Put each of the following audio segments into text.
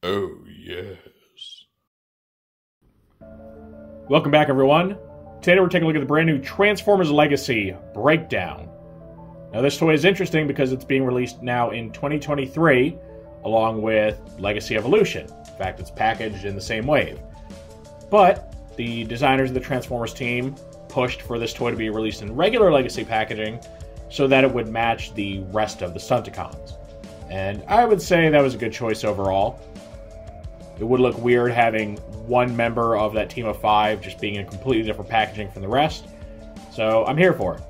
Oh, yes. Welcome back, everyone. Today we're taking a look at the brand new Transformers Legacy Breakdown. Now, this toy is interesting because it's being released now in 2023, along with Legacy Evolution. In fact, it's packaged in the same wave. But the designers of the Transformers team pushed for this toy to be released in regular Legacy packaging so that it would match the rest of the Stunticons. And I would say that was a good choice overall. It would look weird having one member of that team of 5 just being in completely different packaging from the rest. So I'm here for it.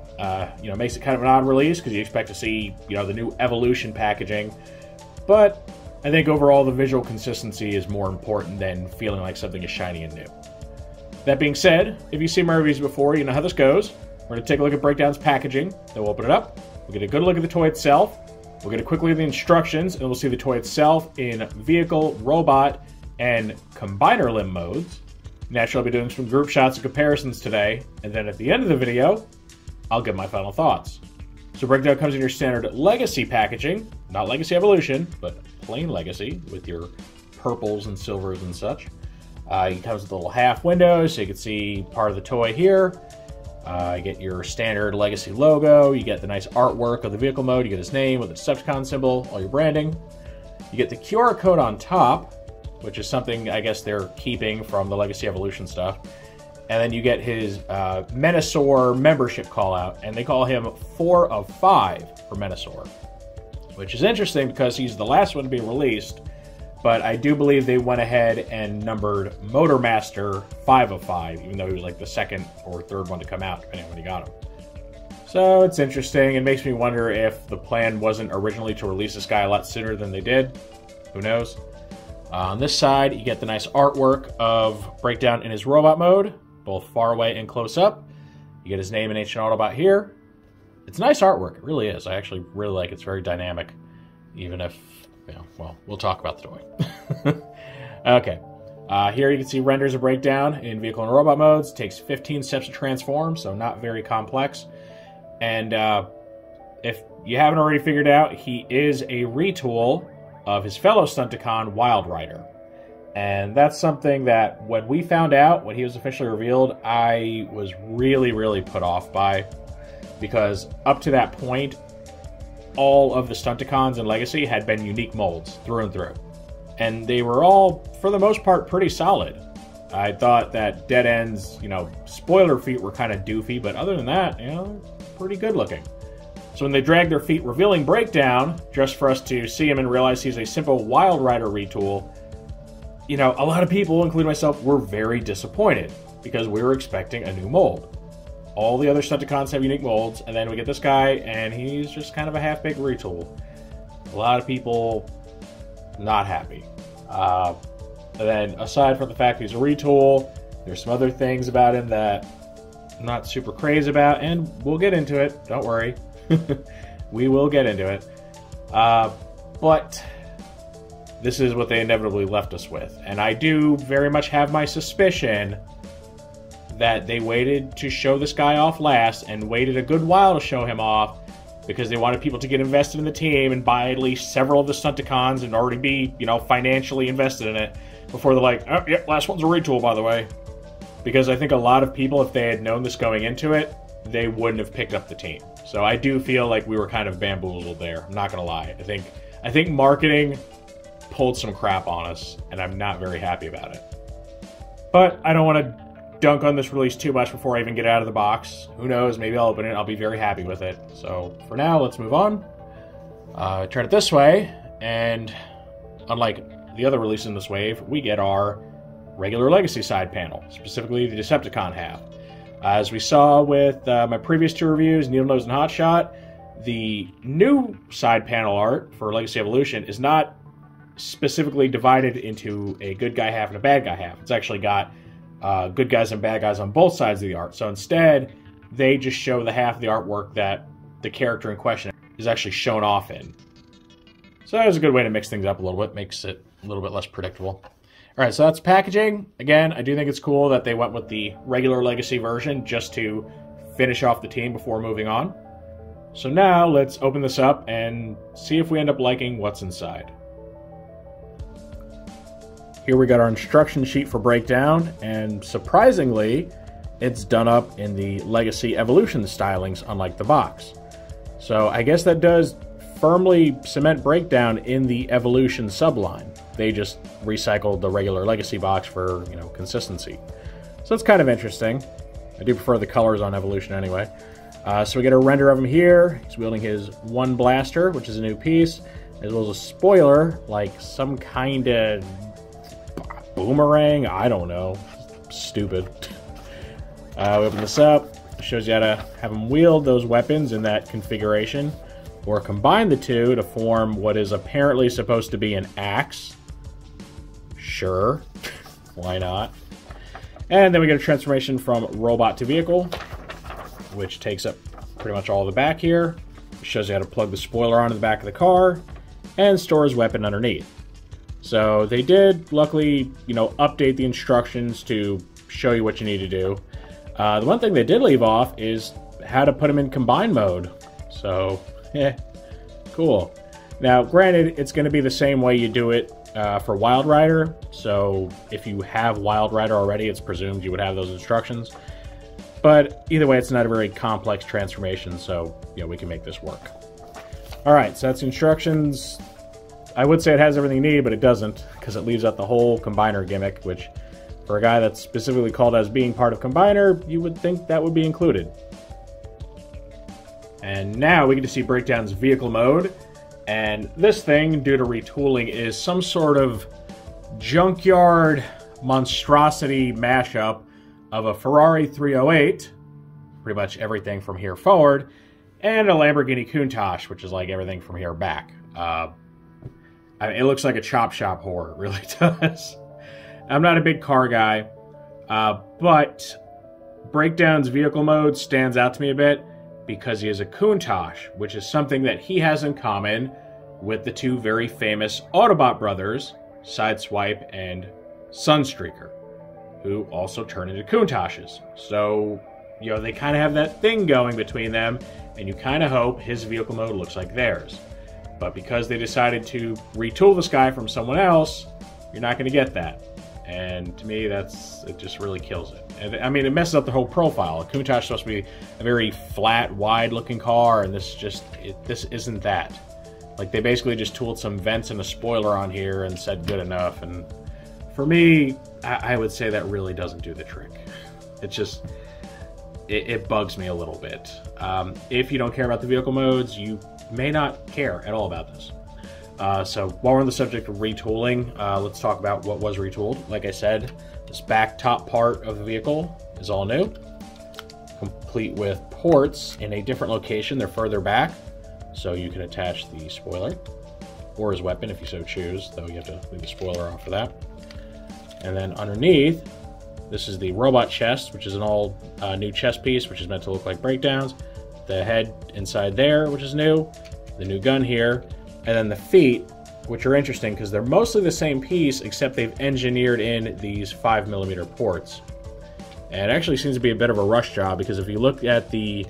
It makes it kind of an odd release because you expect to see, the new Evolution packaging. But I think overall the visual consistency is more important than feeling like something is shiny and new. That being said, if you've seen my reviews before, you know how this goes. We're going to take a look at Breakdown's packaging, then we'll open it up. We'll get a good look at the toy itself. We'll get a quick look at the instructions, and we'll see the toy itself in vehicle, robot, and combiner limb modes. Naturally, I'll be doing some group shots and comparisons today, and then at the end of the video, I'll give my final thoughts. So Breakdown comes in your standard Legacy packaging, not Legacy Evolution, but plain Legacy, with your purples and silvers and such. It comes with a little half window, so you can see part of the toy here. You get your standard Legacy logo, you get the nice artwork of the vehicle mode, you get his name with the Decepticon symbol, all your branding. You get the QR code on top, which is something I guess they're keeping from the Legacy Evolution stuff. And then you get his Menasor membership call out, and they call him 4 of 5 for Menasor, which is interesting because he's the last one to be released, but I do believe they went ahead and numbered Motormaster 5 of 5, even though he was like the second or third one to come out, depending on when you got him. So it's interesting. It makes me wonder if the plan wasn't originally to release this guy a lot sooner than they did. Who knows? On this side, you get the nice artwork of Breakdown in his robot mode, both far away and close up. You get his name and Ancient Autobot here. It's nice artwork, it really is. I actually really like it. It's very dynamic, even if, we'll talk about the toy. Okay, here you can see renders of Breakdown in vehicle and robot modes. It takes 15 steps to transform, so not very complex. And if you haven't already figured out, he is a retool of his fellow Stunticon, Wild Rider. And that's something that when we found out, when he was officially revealed, I was really, really put off by. Because up to that point, all of the Stunticons in Legacy had been unique molds through and through. And they were all, for the most part, pretty solid. I thought that Dead End's, spoiler feet were kind of doofy, but other than that, pretty good looking. So when they dragged their feet revealing Breakdown, just for us to see him and realize he's a simple Wild Rider retool, a lot of people, including myself, were very disappointed because we were expecting a new mold. All the other Stunticons have unique molds, and then we get this guy, and he's just kind of a half-baked retool. A lot of people not happy. And then, aside from the fact he's a retool, there's some other things about him that I'm not super crazy about, and we'll get into it. Don't worry. We will get into it. But this is what they inevitably left us with. And I do very much have my suspicion that they waited to show this guy off last and waited a good while to show him off because they wanted people to get invested in the team and buy at least several of the Stunticons and already be, financially invested in it before they're like, oh, yeah, last one's a retool, by the way. Because I think a lot of people, if they had known this going into it, they wouldn't have picked up the team. So I do feel like we were kind of bamboozled there. I'm not going to lie. I think marketing pulled some crap on us, and I'm not very happy about it. But I don't want to dunk on this release too much before I even get out of the box. Who knows? Maybe I'll open it. I'll be very happy with it. So for now, let's move on. Turn it this way, and unlike the other releases in this wave, we get our regular Legacy side panel, specifically the Decepticon half. As we saw with my previous 2 reviews, Needle Nose and Hotshot, the new side panel art for Legacy Evolution is not specifically divided into a good guy half and a bad guy half. It's actually got good guys and bad guys on both sides of the art. So instead, they just show the half of the artwork that the character in question is actually shown off in. So that was a good way to mix things up a little bit, makes it a little bit less predictable. All right, so that's packaging. Again, I do think it's cool that they went with the regular Legacy version just to finish off the team before moving on. So now let's open this up and see if we end up liking what's inside. Here we got our instruction sheet for Breakdown, and surprisingly, it's done up in the Legacy Evolution stylings, unlike the box. So I guess that does firmly cement Breakdown in the Evolution subline. They just recycled the regular Legacy box for, you know, consistency. So it's kind of interesting. I do prefer the colors on Evolution anyway. So we get a render of him here. He's wielding his one blaster, which is a new piece, as well as a spoiler, like some kind of boomerang. I don't know. Stupid. We open this up. It shows you how to have him wield those weapons in that configuration, or combine the two to form what is apparently supposed to be an axe. Sure. Why not? And then we get a transformation from robot to vehicle, which takes up pretty much all the back here. It shows you how to plug the spoiler onto the back of the car and store his weapon underneath. So they did, luckily, you know, update the instructions to show you what you need to do. The one thing they did leave off is how to put him in combine mode. So, yeah, cool. Now, granted, it's going to be the same way you do it for Wild Rider. So if you have Wild Rider already, it's presumed you would have those instructions. But either way, it's not a very complex transformation, so you know, we can make this work. All right, so that's the instructions. I would say it has everything you need, but it doesn't, because it leaves out the whole combiner gimmick, which for a guy that's specifically called as being part of Combiner, you would think that would be included. And now we get to see Breakdown's vehicle mode, and this thing, due to retooling, is some sort of junkyard monstrosity mashup of a Ferrari 308, pretty much everything from here forward, and a Lamborghini Countach, which is like everything from here back. I mean, it looks like a chop shop whore, it really does. I'm not a big car guy, but Breakdown's vehicle mode stands out to me a bit because he is a Countach, which is something that he has in common with the two very famous Autobot brothers, Sideswipe and Sunstreaker, who also turn into Countaches. So, you know, they kind of have that thing going between them, and you kind of hope his vehicle mode looks like theirs. But because they decided to retool this guy from someone else, you're not going to get that. And to me, it just really kills it. And I mean, it messes up the whole profile. A Countach is supposed to be a very flat, wide-looking car, and this isn't that. Like, they basically just tooled some vents and a spoiler on here and said good enough, and for me, I would say that really doesn't do the trick. It bugs me a little bit. If you don't care about the vehicle modes, you may not care at all about this. So while we're on the subject of retooling, let's talk about what was retooled. Like I said, this back top part of the vehicle is all new, complete with ports in a different location. They're further back, so you can attach the spoiler or his weapon if you so choose, though you have to leave the spoiler off for that. And then underneath, this is the robot chest, which is an all new chest piece, which is meant to look like Breakdowns. The head inside there, which is new. The new gun here. And then the feet, which are interesting because they're mostly the same piece, except they've engineered in these 5mm ports. And it actually seems to be a bit of a rush job, because if you look at the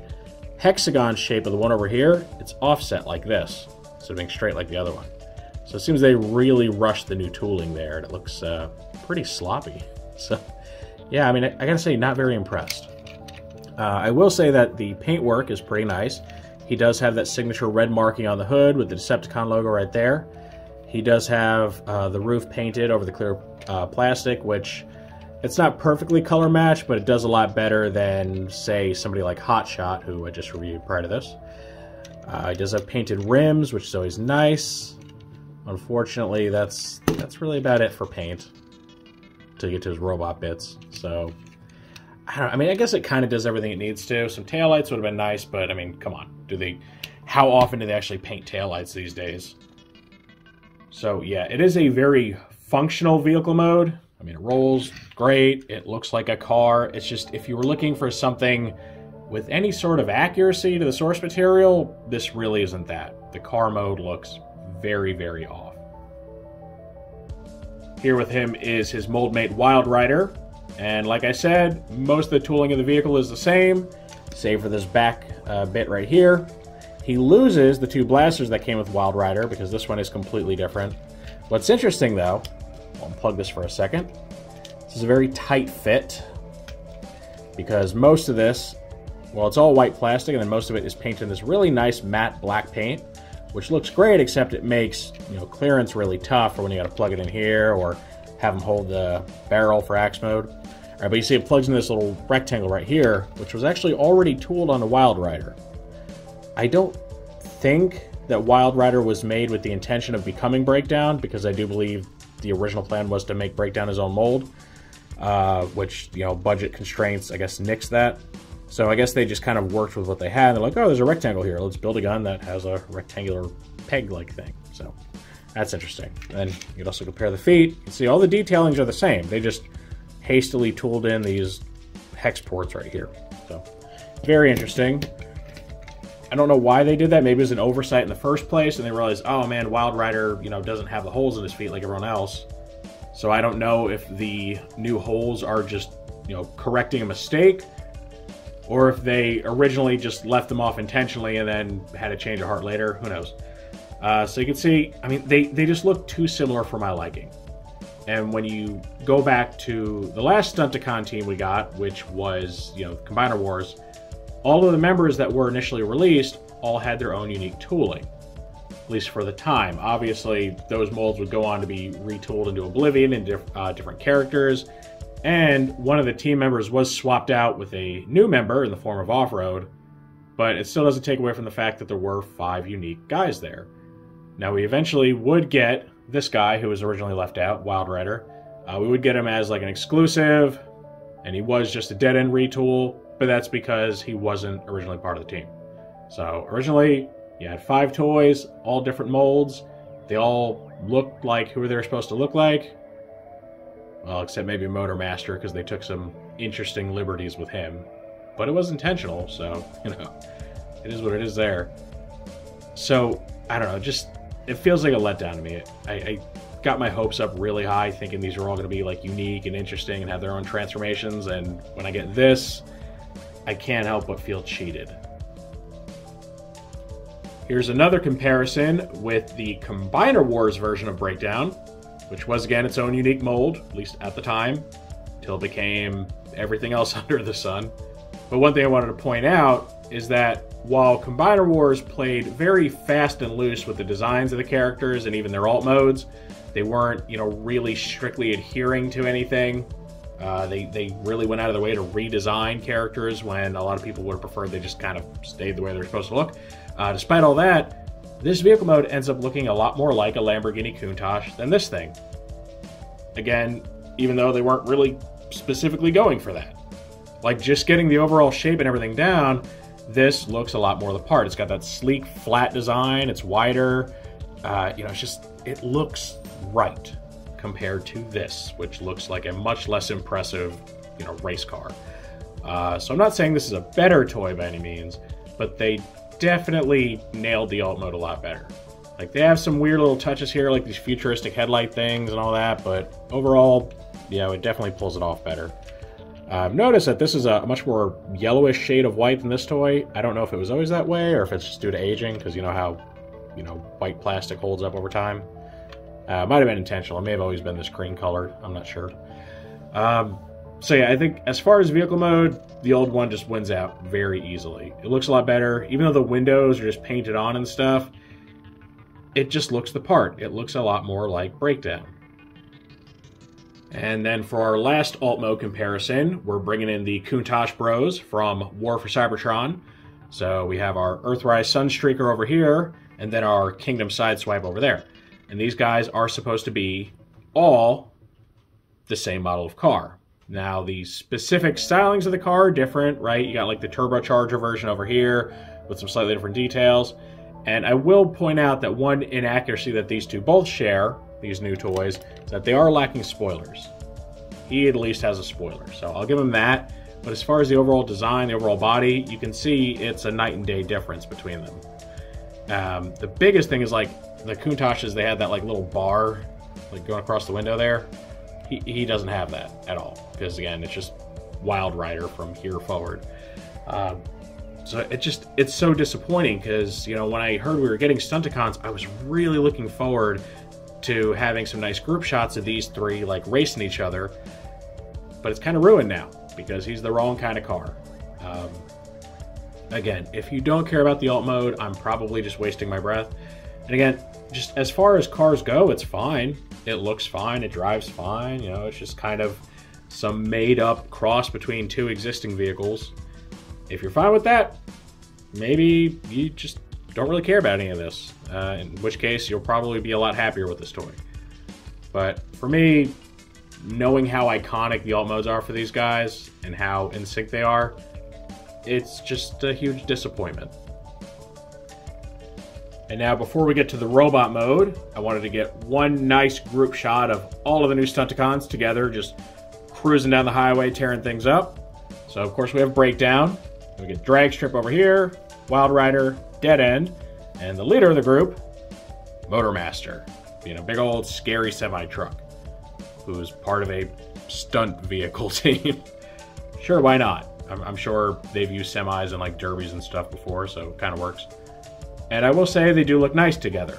hexagon shape of the one over here, it's offset like this, instead of being straight like the other one. So it seems they really rushed the new tooling there, and it looks pretty sloppy. So, yeah, I mean, I gotta say, not very impressed. I will say that the paintwork is pretty nice. He does have that signature red marking on the hood with the Decepticon logo right there. He does have the roof painted over the clear plastic, which it's not perfectly color matched, but it does a lot better than, say, somebody like Hotshot, who I just reviewed prior to this. He does have painted rims, which is always nice. Unfortunately, that's really about it for paint to get to his robot bits. So, I don't know. I mean, I guess it kind of does everything it needs to. Some taillights would have been nice, but I mean, come on. How often do they actually paint taillights these days? So yeah, it is a very functional vehicle mode. I mean, it rolls great. It looks like a car. It's just, if you were looking for something with any sort of accuracy to the source material, this really isn't that. The car mode looks very, very off. Here with him is his mold mate Wild Rider. And like I said, most of the tooling of the vehicle is the same, save for this back bit right here. He loses the two blasters that came with Wild Rider, because this one is completely different. What's interesting, though, I'll unplug this for a second. This is a very tight fit because most of this, well, it's all white plastic, and then most of it is painted in this really nice matte black paint, which looks great, except it makes, you know, clearance really tough for when you got to plug it in here or have them hold the barrel for axe mode. All right, but you see it plugs in this little rectangle right here, which was actually already tooled on the Wild Rider. I don't think that Wild Rider was made with the intention of becoming Breakdown, because I do believe the original plan was to make Breakdown his own mold, which, you know, budget constraints, I guess, nixed that. So I guess they just kind of worked with what they had. And they're like, oh, there's a rectangle here. Let's build a gun that has a rectangular peg-like thing. So that's interesting. And you can also compare the feet. You can see all the detailings are the same. They just hastily tooled in these hex ports right here. So very interesting. I don't know why they did that. Maybe it was an oversight in the first place, and they realized, oh man, Wild Rider, you know, doesn't have the holes in his feet like everyone else. So I don't know if the new holes are just, you know, correcting a mistake, or if they originally just left them off intentionally and then had a change of heart later. Who knows? So you can see, I mean, they just look too similar for my liking. And when you go back to the last Stunticon team we got, which was, you know, Combiner Wars, all of the members that were initially released all had their own unique tooling, at least for the time. Obviously, those molds would go on to be retooled into Oblivion and different characters, and one of the team members was swapped out with a new member in the form of Off-Road, but it still doesn't take away from the fact that there were 5 unique guys there. Now, we eventually would get this guy who was originally left out, Wild Rider. We would get him as like an exclusive, and he was just a dead-end retool, but that's because he wasn't originally part of the team. So originally, you had 5 toys, all different molds. They all looked like who they were supposed to look like. Well, except maybe Motormaster, because they took some interesting liberties with him. But it was intentional, so, you know, it is what it is there. So, I don't know, just, it feels like a letdown to me. I got my hopes up really high, thinking these are all going to be, like, unique and interesting and have their own transformations, and when I get this, I can't help but feel cheated. Here's another comparison with the Combiner Wars version of Breakdown, which was, again, its own unique mold, at least at the time, till it became everything else under the sun. But one thing I wanted to point out is that while Combiner Wars played very fast and loose with the designs of the characters and even their alt modes, they weren't, you know, really strictly adhering to anything. They really went out of their way to redesign characters when a lot of people would have preferred they just kind of stayed the way they're supposed to look. Despite all that, this vehicle mode ends up looking a lot more like a Lamborghini Countach than this thing. Again, even though they weren't really specifically going for that. Like, just getting the overall shape and everything down, this looks a lot more the part. It's got that sleek, flat design, it's wider, you know, it's just, it looks right compared to this, which looks like a much less impressive, you know, race car. So I'm not saying this is a better toy by any means, but they definitely nailed the alt mode a lot better. Like, they have some weird little touches here, like these futuristic headlight things and all that, but overall, you know, it definitely pulls it off better. Notice that this is a much more yellowish shade of white than this toy. I don't know if it was always that way or if it's just due to aging, because you know how, you know, white plastic holds up over time. It might have been intentional. It may have always been this cream color. I'm not sure. So yeah, I think as far as vehicle mode, the old one just wins out very easily. It looks a lot better. Even though the windows are just painted on and stuff, it just looks the part. It looks a lot more like Breakdown. And then for our last alt mode comparison, we're bringing in the Countach Bros from War for Cybertron. So we have our Earthrise Sunstreaker over here, and then our Kingdom Sideswipe over there. And these guys are supposed to be all the same model of car. Now, the specific stylings of the car are different, right? You got like the turbocharger version over here with some slightly different details. And I will point out that one inaccuracy that these two both share, these new toys, is that they are lacking spoilers. He at least has a spoiler, so I'll give him that. But as far as the overall design, the overall body, you can see it's a night and day difference between them. The biggest thing is, like, the Countaches, they had that like little bar like going across the window there. He doesn't have that at all, because again, it's just Wild Rider from here forward. So it's so disappointing, because, you know, when I heard we were getting Stunticons, I was really looking forward to having some nice group shots of these three like racing each other, but it's kind of ruined now because he's the wrong kind of car. Again, if you don't care about the alt mode, I'm probably just wasting my breath. And again, just as far as cars go, it's fine. It looks fine. It drives fine. You know, it's just kind of some made-up cross between two existing vehicles. If you're fine with that, maybe you just don't really care about any of this. In which case, you'll probably be a lot happier with this toy. But for me, knowing how iconic the alt modes are for these guys and how in sync they are, it's just a huge disappointment. And now, before we get to the robot mode, I wanted to get one nice group shot of all of the new Stunticons together, just cruising down the highway, tearing things up. So, of course, we have Breakdown. We get Drag Strip over here, Wild Rider, Dead End, and the leader of the group, Motormaster, being a big old scary semi-truck, who's part of a stunt vehicle team. Sure, why not? I'm sure they've used semis and like derbies and stuff before, so it kind of works. And I will say they do look nice together,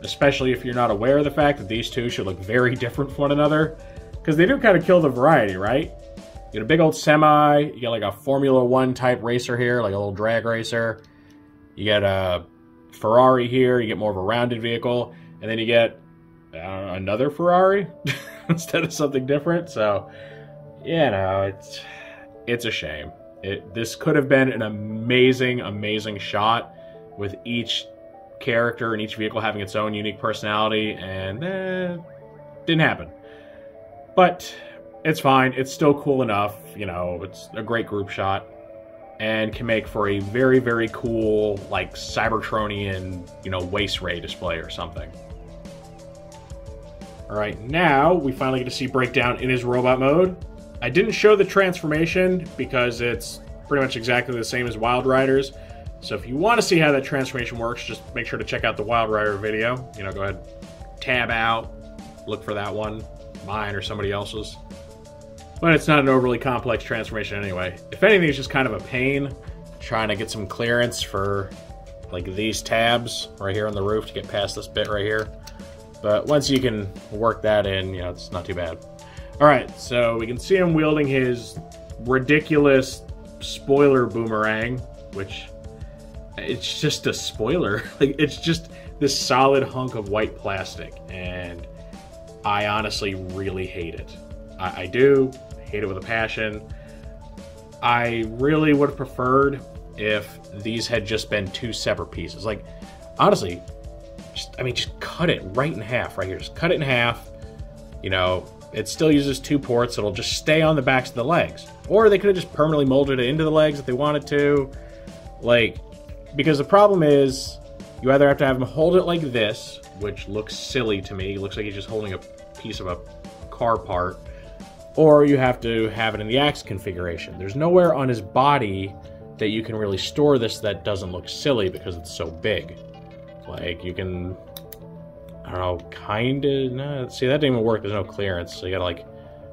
especially if you're not aware of the fact that these two should look very different from one another, because they do kind of kill the variety, right? You get a big old semi, you get like a Formula One type racer here, like a little drag racer. You get a Ferrari here, you get more of a rounded vehicle, and then you get another Ferrari instead of something different. So, you know, it's a shame. This could have been an amazing, amazing shot with each character and each vehicle having its own unique personality, and didn't happen. But it's fine. It's still cool enough. You know, it's a great group shot and can make for a very, very cool, like, Cybertronian, you know, Waste Ray display or something. All right, now we finally get to see Breakdown in his robot mode. I didn't show the transformation because it's pretty much exactly the same as Wild Rider's. So if you want to see how that transformation works, just make sure to check out the Wild Rider video. You know, go ahead, tab out, look for that one, mine or somebody else's. But it's not an overly complex transformation anyway. If anything, it's just kind of a pain trying to get some clearance for like these tabs right here on the roof to get past this bit right here. But once you can work that in, you know, it's not too bad. All right, so we can see him wielding his ridiculous spoiler boomerang, which it's just a spoiler. Like, it's just this solid hunk of white plastic, and I honestly really hate it. I do hate it with a passion. I really would have preferred if these had just been two separate pieces. Like, honestly, just cut it right in half right here. Just cut it in half. You know, it still uses two ports. It'll just stay on the backs of the legs. Or they could have just permanently molded it into the legs if they wanted to. Like, because the problem is, you either have to have him hold it like this, which looks silly to me. It looks like he's just holding a piece of a car part. Or you have to have it in the axe configuration. There's nowhere on his body that you can really store this that doesn't look silly because it's so big. Like, you can, I don't know, kinda, no, see, that didn't even work. There's no clearance, so you gotta, like,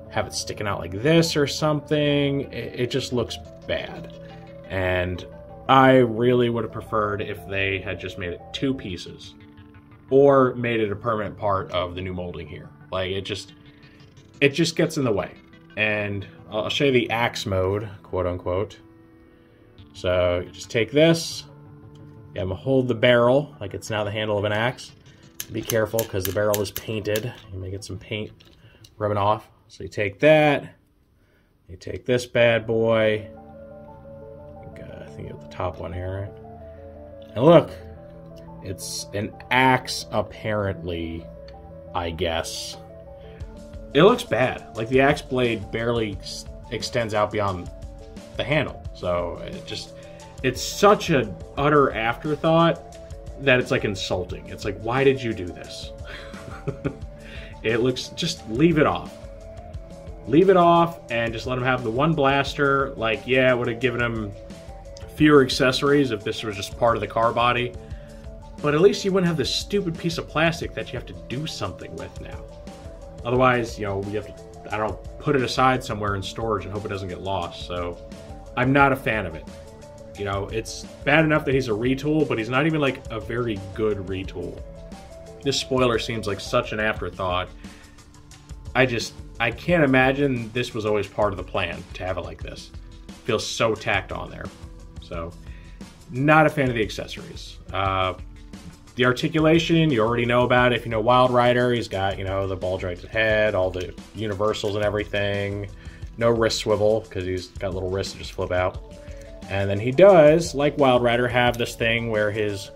have it sticking out like this or something. It just looks bad. And I really would have preferred if they had just made it two pieces. Or made it a permanent part of the new molding here. Like, it just gets in the way. And I'll show you the axe mode, quote unquote. So you just take this, you have to hold the barrel like it's now the handle of an axe. Be careful because the barrel is painted. You may get some paint rubbing off. So you take that, you take this bad boy. I think you have the top one here, right? And look, it's an axe apparently, I guess. It looks bad. Like, the axe blade barely extends out beyond the handle. So it's such an utter afterthought that it's like insulting. It's like, why did you do this? It looks, just leave it off. Leave it off and just let him have the one blaster. Like, yeah, it would have given him fewer accessories if this was just part of the car body. But at least you wouldn't have this stupid piece of plastic that you have to do something with now. Otherwise, you know, we have to, I don't know, put it aside somewhere in storage and hope it doesn't get lost. So I'm not a fan of it. You know, it's bad enough that he's a retool, but he's not even like a very good retool. This spoiler seems like such an afterthought. I can't imagine this was always part of the plan to have it like this. Feels so tacked on there. So, not a fan of the accessories. The articulation, you already know about it. If you know Wild Rider, he's got, the ball-jointed head, all the universals and everything. No wrist swivel, because he's got little wrists that just flip out. And then he does, like Wild Rider, have this thing where his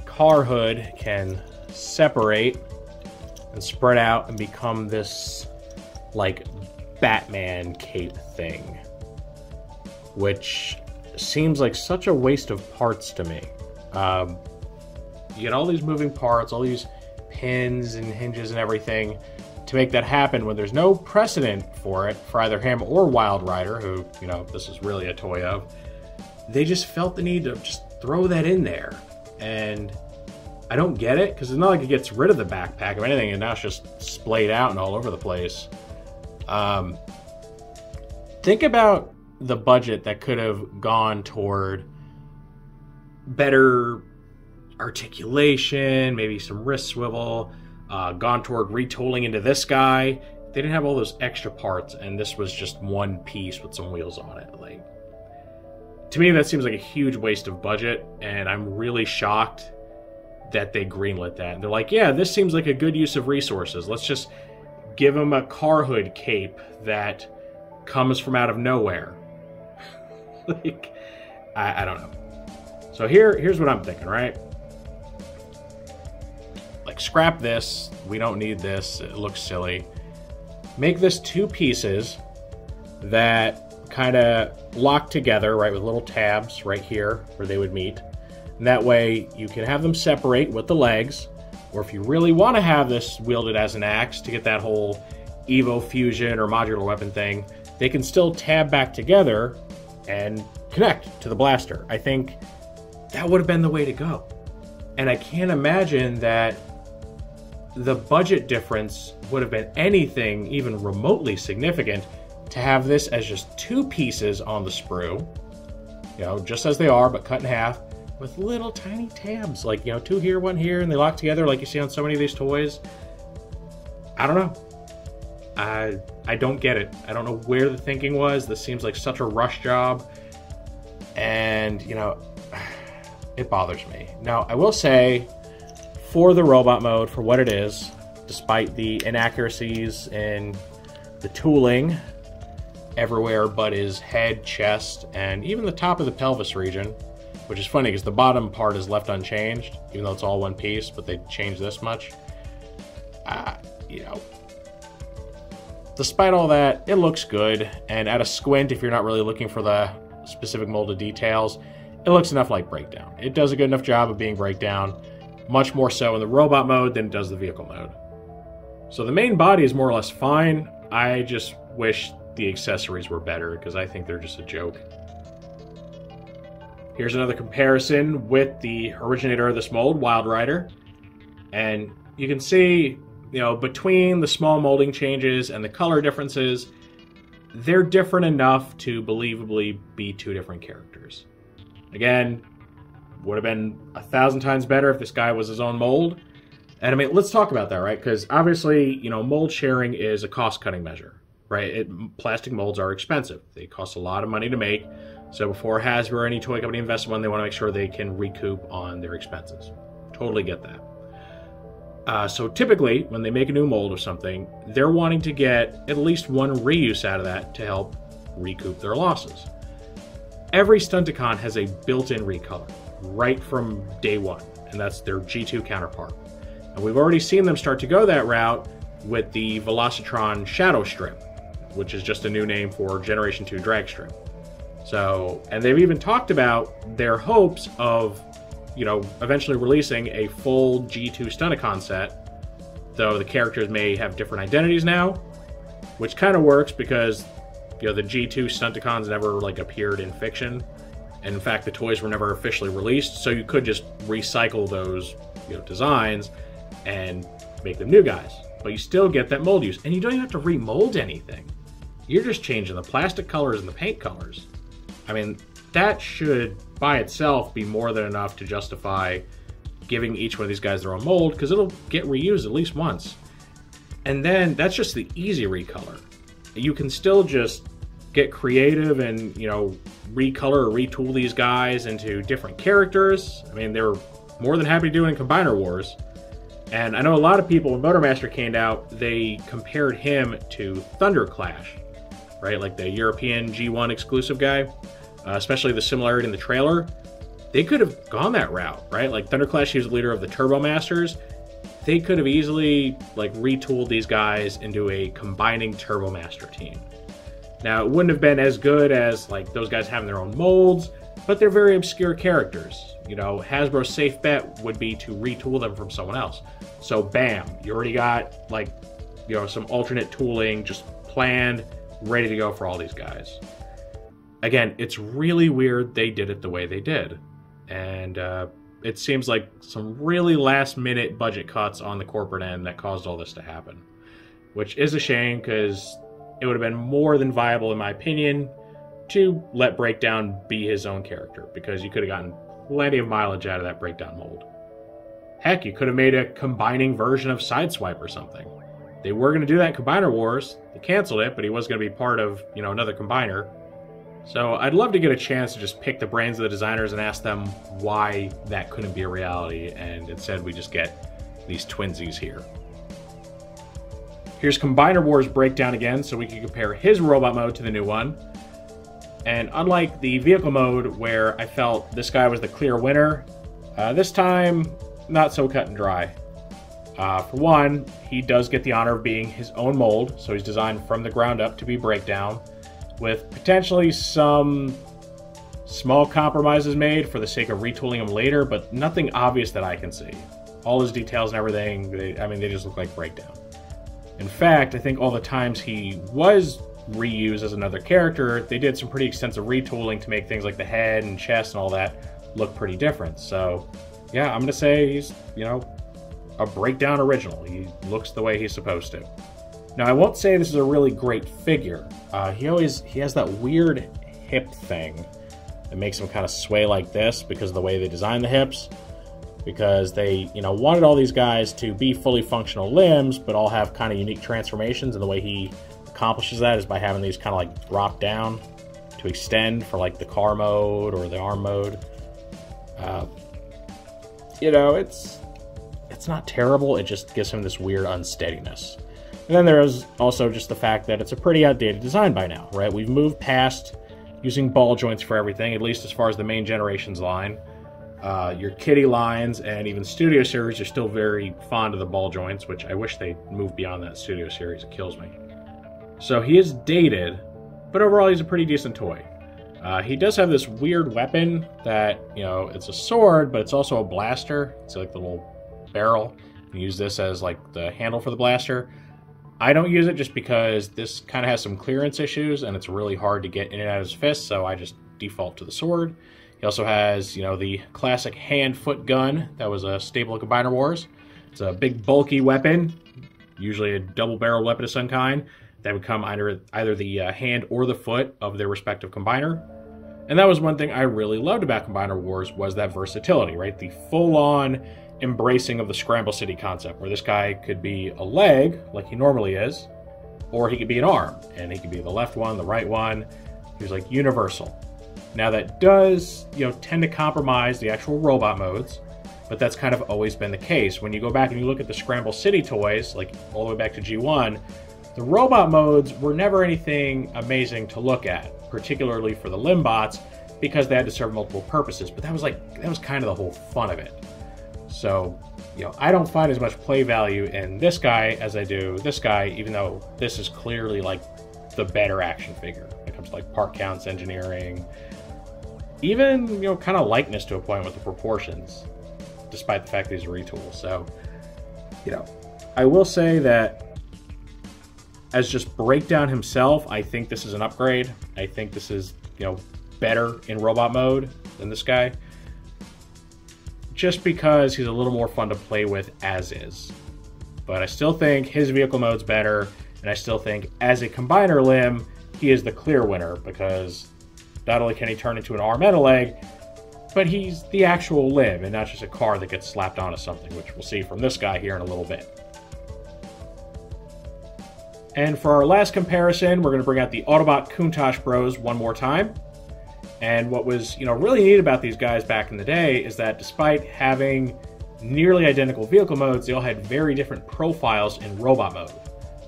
car hood can separate and spread out and become this, like, Batman cape thing. Which seems like such a waste of parts to me. You get all these moving parts, all these pins and hinges and everything to make that happen when there's no precedent for it for either him or Wild Rider, who, this is really a toy of. They just felt the need to just throw that in there. And I don't get it, because it's not like it gets rid of the backpack or anything, and now it's just splayed out and all over the place. Think about the budget that could have gone toward better articulation, maybe some wrist swivel, gone toward retooling into this guy. They didn't have all those extra parts, and this was just one piece with some wheels on it. Like, to me, that seems like a huge waste of budget, and I'm really shocked that they greenlit that. And they're like, yeah, this seems like a good use of resources. Let's just give him a car hood cape that comes from out of nowhere. Like, I don't know. So here's what I'm thinking, right? Like, scrap this. We don't need this. It looks silly. Make this two pieces that kind of lock together, right, with little tabs right here where they would meet. And that way you can have them separate with the legs, or if you really want to have this wielded as an axe to get that whole Evo fusion or modular weapon thing, they can still tab back together and connect to the blaster. I think that would have been the way to go. And I can't imagine that the budget difference would have been anything even remotely significant to have this as just two pieces on the sprue, just as they are, but cut in half, with little tiny tabs, like, two here, one here, and they lock together like you see on so many of these toys. I don't know. I don't get it. I don't know where the thinking was. This seems like such a rush job, and, it bothers me. Now, I will say, for the robot mode, for what it is, despite the inaccuracies in the tooling everywhere but his head, chest, and even the top of the pelvis region, which is funny because the bottom part is left unchanged, even though it's all one piece, but they changed this much. Despite all that, it looks good, and at a squint, if you're not really looking for the specific molded details, it looks enough like Breakdown. It does a good enough job of being Breakdown, much more so in the robot mode than it does the vehicle mode. So the main body is more or less fine. I just wish the accessories were better, because I think they're just a joke. Here's another comparison with the originator of this mold, Wild Rider. And you can see, between the small molding changes and the color differences, they're different enough to believably be two different characters. Again, would have been 1,000 times better if this guy was his own mold. And I mean, let's talk about that, right? Because obviously, mold sharing is a cost-cutting measure, right? Plastic molds are expensive. They cost a lot of money to make. So before Hasbro or any toy company invests in one, they want to make sure they can recoup on their expenses. Totally get that. So typically, when they make a new mold of something, they're wanting to get at least one reuse out of that to help recoup their losses. Every Stunticon has a built-in recolor, right from day one, and that's their G2 counterpart. And we've already seen them start to go that route with the Velocitron Shadow Strip, which is just a new name for Generation 2 Drag Strip. So, and they've even talked about their hopes of, eventually releasing a full G2 Stunticon set, though the characters may have different identities now, which kind of works because, the G2 Stunticons never, appeared in fiction. And in fact, the toys were never officially released, so you could just recycle those, designs and make them new guys. But you still get that mold use, and you don't even have to remold anything. You're just changing the plastic colors and the paint colors. I mean, that should, by itself, be more than enough to justify giving each one of these guys their own mold, because it'll get reused at least once. And then that's just the easy recolor. You can still just get creative and, you know, recolor or retool these guys into different characters. I mean, they're more than happy to do it in Combiner Wars. And I know a lot of people, when Motormaster came out, they compared him to Thunderclash, right? Like the European G1 exclusive guy, especially the similarity in the trailer. They could have gone that route, right? Like Thunderclash, he was the leader of the Turbo Masters. They could have easily like retooled these guys into a combining Turbo Master team. Now, it wouldn't have been as good as like those guys having their own molds, but they're very obscure characters. You know, Hasbro's safe bet would be to retool them from someone else. So bam, you already got like, you know, some alternate tooling just planned, ready to go for all these guys. Again, it's really weird they did it the way they did. And it seems like some really last-minute budget cuts on the corporate end that caused all this to happen. Which is a shame, because it would have been more than viable, in my opinion, to let Breakdown be his own character, because you could have gotten plenty of mileage out of that Breakdown mold. Heck, you could have made a combining version of Sideswipe or something. They were going to do that in Combiner Wars. They canceled it, but he was going to be part of, you know, another combiner. So I'd love to get a chance to just pick the brains of the designers and ask them why that couldn't be a reality, and instead we just get these twinsies here. Here's Combiner Wars Breakdown again, so we can compare his robot mode to the new one. And unlike the vehicle mode, where I felt this guy was the clear winner, this time, not so cut and dry. For one, he does get the honor of being his own mold, so he's designed from the ground up to be Breakdown, with potentially some small compromises made for the sake of retooling him later, but nothing obvious that I can see. All his details and everything, they just look like Breakdown. In fact, I think all the times he was reused as another character, they did some pretty extensive retooling to make things like the head and chest and all that look pretty different. So, yeah, I'm going to say he's, you know, a Breakdown original. He looks the way he's supposed to. Now, I won't say this is a really great figure. He has that weird hip thing that makes him kind of sway like this because of the way they designed the hips. Because they, you know, wanted all these guys to be fully functional limbs, but all have kind of unique transformations, and the way he accomplishes that is by having these kind of like drop down to extend for like the car mode or the arm mode. You know, it's not terrible, it just gives him this weird unsteadiness. And then there's also just the fact that it's a pretty outdated design by now, right? We've moved past using ball joints for everything, at least as far as the main Generations line. Your Kitty lines and even Studio Series are still very fond of the ball joints, which I wish they moved beyond that Studio Series. It kills me. So he is dated, but overall he's a pretty decent toy. He does have this weird weapon that, you know, it's a sword, but it's also a blaster. It's like the little barrel. You can use this as like the handle for the blaster. I don't use it just because this kind of has some clearance issues and it's really hard to get in and out of his fist, so I just default to the sword. He also has, you know, the classic hand-foot gun that was a staple of Combiner Wars. It's a big, bulky weapon, usually a double-barreled weapon of some kind, that would come either the hand or the foot of their respective combiner. And that was one thing I really loved about Combiner Wars, was that versatility, right? The full-on embracing of the Scramble City concept, where this guy could be a leg, like he normally is, or he could be an arm, and he could be the left one, the right one. He was like universal. Now that does, you know, tend to compromise the actual robot modes, but that's kind of always been the case. When you go back and you look at the Scramble City toys, like all the way back to G1, the robot modes were never anything amazing to look at, particularly for the Limbots, because they had to serve multiple purposes. But that was kind of the whole fun of it. So, you know, I don't find as much play value in this guy as I do this guy, even though this is clearly like the better action figure when it comes to like part counts, engineering, even, you know, kind of likeness to a point with the proportions, despite the fact that he's a retool. So, you know, I will say that as just Breakdown himself, I think this is an upgrade. I think this is, you know, better in robot mode than this guy, just because he's a little more fun to play with as is. But I still think his vehicle mode's better, and I still think as a combiner limb, he is the clear winner, because not only can he turn into an arm and a leg, but he's the actual limb and not just a car that gets slapped onto something, which we'll see from this guy here in a little bit. And for our last comparison, we're going to bring out the Autobot Countach Bros one more time. And what was, really neat about these guys back in the day is that despite having nearly identical vehicle modes, they all had very different profiles in robot mode,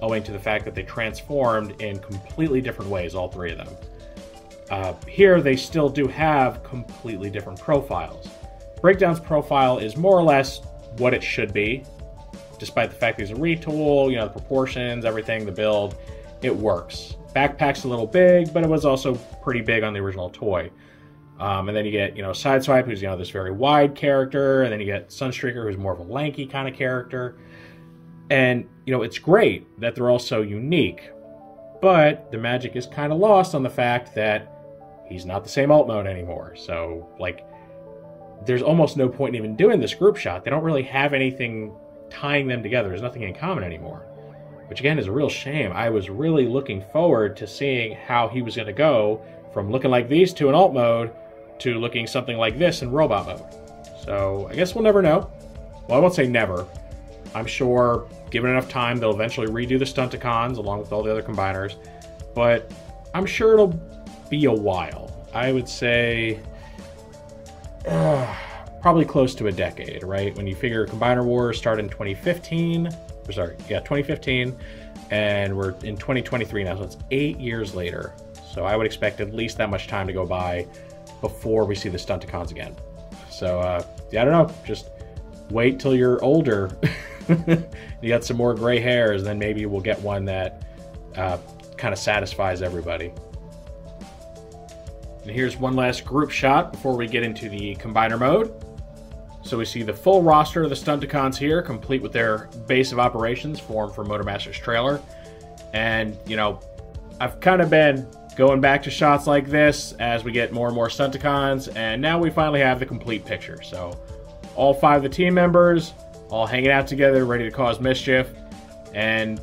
owing to the fact that they transformed in completely different ways, all three of them. Here, they still do have completely different profiles. Breakdown's profile is more or less what it should be, despite the fact that he's a retool, the proportions, everything, the build, it works. Backpack's a little big, but it was also pretty big on the original toy. And then you get, Sideswipe, who's, this very wide character, and then you get Sunstreaker, who's more of a lanky kind of character. And, it's great that they're all so unique, but the magic is kind of lost on the fact that he's not the same alt mode anymore. So, there's almost no point in even doing this group shot. They don't really have anything tying them together. There's nothing in common anymore, which again is a real shame. I was really looking forward to seeing how he was going to go from looking like these two in alt mode to looking something like this in robot mode. So I guess we'll never know. Well, I won't say never. I'm sure, given enough time, they'll eventually redo the Stunticons along with all the other combiners, but I'm sure it'll be a while. I would say probably close to a decade, right? When you figure Combiner Wars started in 2015, and we're in 2023 now, so it's 8 years later. So I would expect at least that much time to go by before we see the Stunticons again. So, I don't know, just wait till you're older. You got some more gray hairs, then maybe we'll get one that kind of satisfies everybody. And here's one last group shot before we get into the Combiner mode. So we see the full roster of the Stunticons here, complete with their base of operations formed for Motormaster's trailer. And, I've kind of been going back to shots like this as we get more and more Stunticons, and now we finally have the complete picture. So all 5 of the team members all hanging out together, ready to cause mischief. And,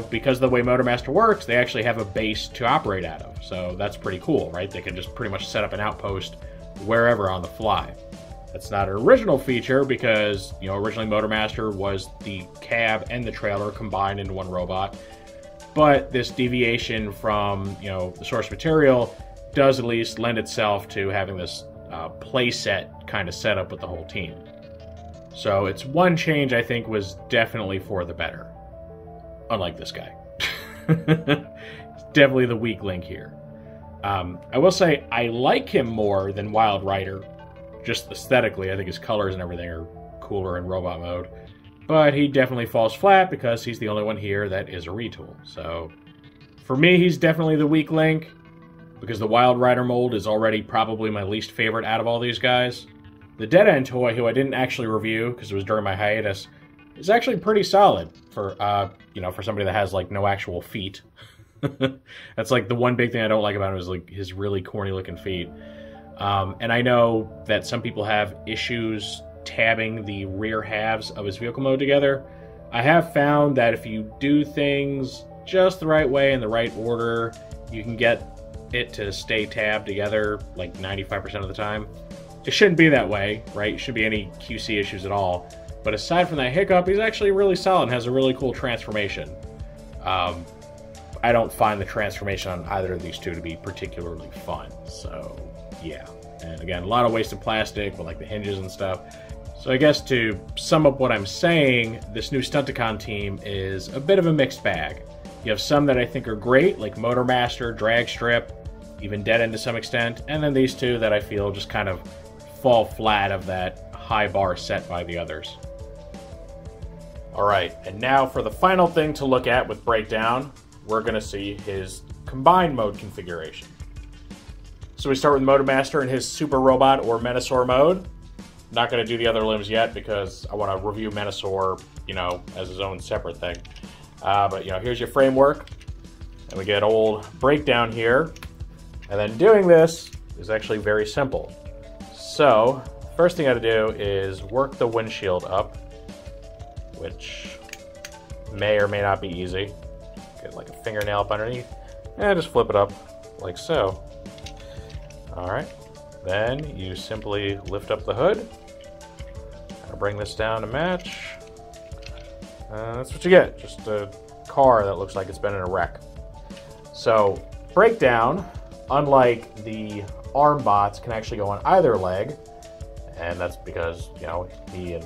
because of the way Motormaster works, they actually have a base to operate out of. So that's pretty cool, right? They can just pretty much set up an outpost wherever on the fly. That's not an original feature because, originally Motormaster was the cab and the trailer combined into one robot. But this deviation from, the source material does at least lend itself to having this play set kind of set up with the whole team. So it's one change I think was definitely for the better. Unlike this guy. It's definitely the weak link here. I will say I like him more than Wild Rider. Just aesthetically, I think his colors and everything are cooler in robot mode. But he definitely falls flat because he's the only one here that is a retool. So, for me, he's definitely the weak link, because the Wild Rider mold is already probably my least favorite out of all these guys. The Dead End toy, who I didn't actually review because it was during my hiatus, is actually pretty solid for, for somebody that has, no actual feet. That's, the one big thing I don't like about him is, his really corny-looking feet. And I know that some people have issues tabbing the rear halves of his vehicle mode together. I have found that if you do things just the right way in the right order, you can get it to stay tabbed together 95% of the time. It shouldn't be that way, right? It shouldn't be any QC issues at all. But aside from that hiccup, he's actually really solid and has a really cool transformation. I don't find the transformation on either of these two to be particularly fun, so yeah. And again, a lot of wasted plastic with the hinges and stuff. So I guess to sum up what I'm saying, this new Stunticon team is a bit of a mixed bag. You have some that I think are great, like Motormaster, Dragstrip, even Dead End to some extent, and then these two that I feel just kind of fall flat of that high bar set by the others. Alright, and now for the final thing to look at with Breakdown, we're going to see his combined mode configuration. So we start with Motormaster in his Super Robot or Menasor mode. Not going to do the other limbs yet because I want to review Menasor, as his own separate thing. But, here's your framework. And we get old Breakdown here. And then doing this is actually very simple. So, first thing I got to do is work the windshield up, which may or may not be easy. Get a fingernail up underneath. And just flip it up like so. Alright. then you simply lift up the hood. I'll bring this down to match. That's what you get, just a car that looks like it's been in a wreck. So, Breakdown, unlike the arm bots, can actually go on either leg, and that's because, you know, he and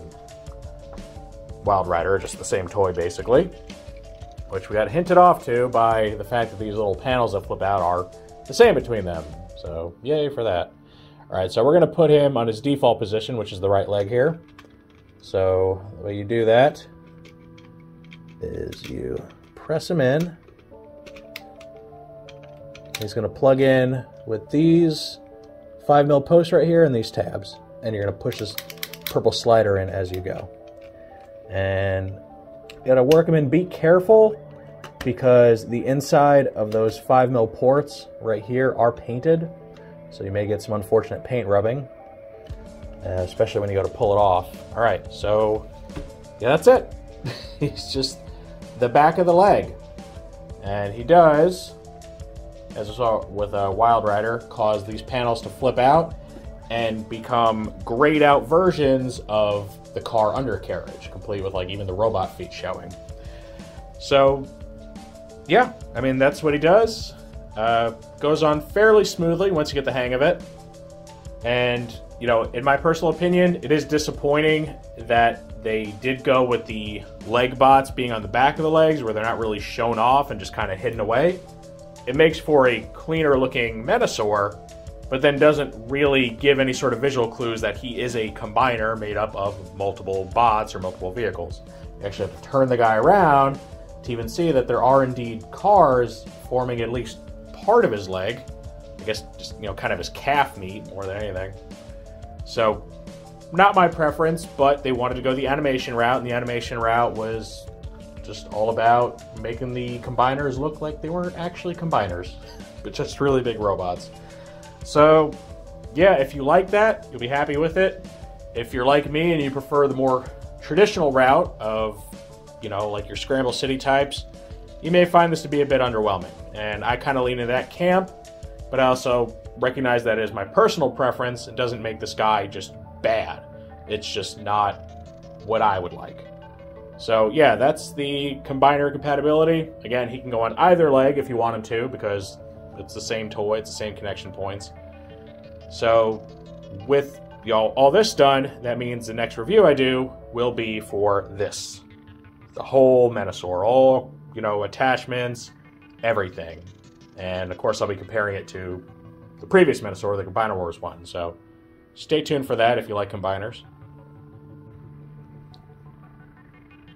Wild Rider are just the same toy, basically, which we got hinted off to by the fact that these little panels that flip out are the same between them. So, yay for that. Alright, so we're going to put him on his default position, which is the right leg here. So, the way you do that is you press him in. He's going to plug in with these 5mm posts right here and these tabs. And you're going to push this purple slider in as you go. And you got to work them in. Be careful, because the inside of those 5mm ports right here are painted. So you may get some unfortunate paint rubbing, especially when you go to pull it off. All right, so yeah, that's it. He's just the back of the leg. And he does, as we saw with a Wild Rider, cause these panels to flip out and become grayed out versions of the car undercarriage, complete with like even the robot feet showing. So yeah, I mean, that's what he does. Goes on fairly smoothly once you get the hang of it. And, you know, in my personal opinion, it is disappointing that they did go with the leg bots being on the back of the legs, where they're not really shown off and just kind of hidden away. It makes for a cleaner looking Menasor, but then doesn't really give any sort of visual clues that he is a combiner made up of multiple bots or multiple vehicles. You actually have to turn the guy around to even see that there are indeed cars forming at least part of his leg. I guess just, you know, kind of his calf meat more than anything. So, not my preference, but they wanted to go the animation route, and the animation route was just all about making the combiners look like they weren't actually combiners, but just really big robots. So, yeah, if you like that, you'll be happy with it. If you're like me and you prefer the more traditional route of, you know, like your Scramble City types, you may find this to be a bit underwhelming. And I kind of lean into that camp, but I also recognize that as my personal preference. It doesn't make this guy just bad. It's just not what I would like. So yeah, that's the combiner compatibility. Again, he can go on either leg if you want him to, because it's the same toy, it's the same connection points. So with all this done, that means the next review I do will be for this. The whole Menasor, all, you know, attachments, everything. And of course I'll be comparing it to the previous Menasor, the Combiner Wars one. So stay tuned for that if you like combiners.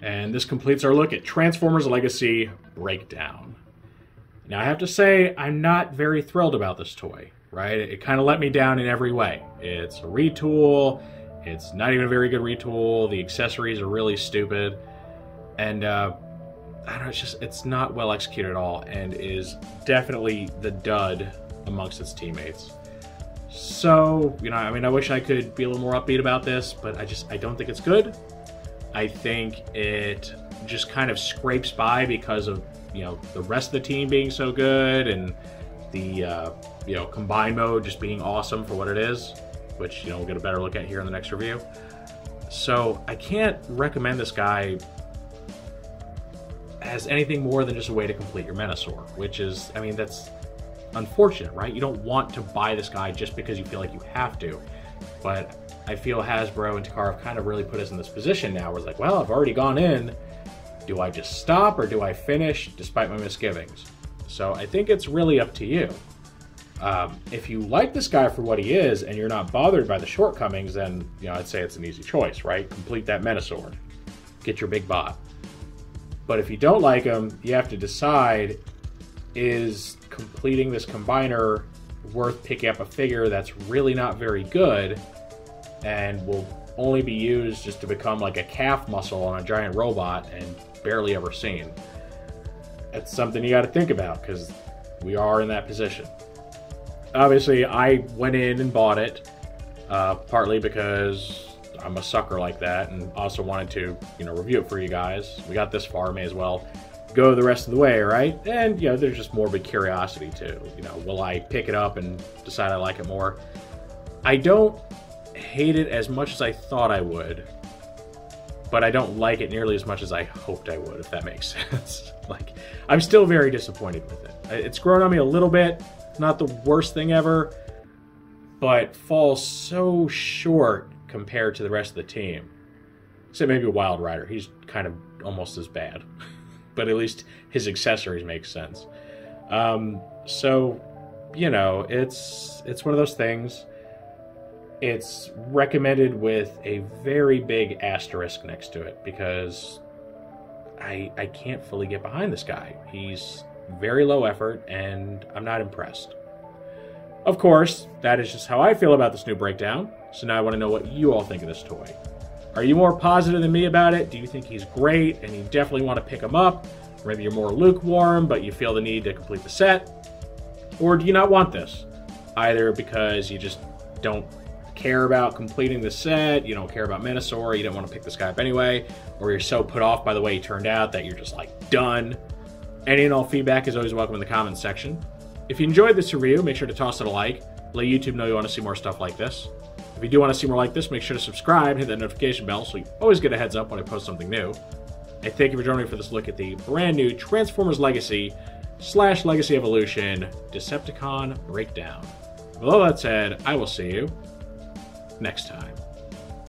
And this completes our look at Transformers Legacy Breakdown. Now I have to say, I'm not very thrilled about this toy, right? It kind of let me down in every way. It's a retool, it's not even a very good retool, the accessories are really stupid, and I don't know, it's not well executed at all, and is definitely the dud amongst its teammates. So, you know, I mean, I wish I could be a little more upbeat about this, but I don't think it's good. I think it just kind of scrapes by because of, you know, the rest of the team being so good, and the, you know, combine mode just being awesome for what it is, which, you know, we'll get a better look at here in the next review. So I can't recommend this guy as anything more than just a way to complete your Menasor, which is, I mean, that's unfortunate, right? You don't want to buy this guy just because you feel like you have to. But I feel Hasbro and Takara have kind of really put us in this position now where it's like, well, I've already gone in. Do I just stop or do I finish despite my misgivings? So I think it's really up to you. If you like this guy for what he is and you're not bothered by the shortcomings, then, you know, I'd say it's an easy choice, right? Complete that Menasor. Get your big bot. But if you don't like him, you have to decide, is completing this combiner worth picking up a figure that's really not very good and will only be used just to become like a calf muscle on a giant robot and barely ever seen? That's something you got to think about, because we are in that position. Obviously, I went in and bought it, partly because I'm a sucker like that, and also wanted to, you know, review it for you guys. We got this far, may as well go the rest of the way, right? And, you know, there's just morbid curiosity too. You know, will I pick it up and decide I like it more? I don't hate it as much as I thought I would, but I don't like it nearly as much as I hoped I would, if that makes sense. Like, I'm still very disappointed with it. It's grown on me a little bit. Not the worst thing ever, but falls so short compared to the rest of the team. Except maybe Wild Rider. He's kind of almost as bad. But at least his accessories make sense. So, you know, it's one of those things. It's recommended with a very big asterisk next to it because I can't fully get behind this guy. He's very low effort, and I'm not impressed. Of course, that is just how I feel about this new breakdown, so now I want to know what you all think of this toy. Are you more positive than me about it? Do you think he's great, and you definitely want to pick him up? Or maybe you're more lukewarm, but you feel the need to complete the set? Or do you not want this? Either because you just don't care about completing the set, you don't care about Menasor, you don't want to pick this guy up anyway, or you're so put off by the way he turned out that you're just like, done. Any and all feedback is always welcome in the comments section. If you enjoyed this review, make sure to toss it a like. Let YouTube know you want to see more stuff like this. If you do want to see more like this, make sure to subscribe and hit that notification bell so you always get a heads up when I post something new. And thank you for joining me for this look at the brand new Transformers Legacy / Legacy Evolution Decepticon Breakdown. With all that said, I will see you next time.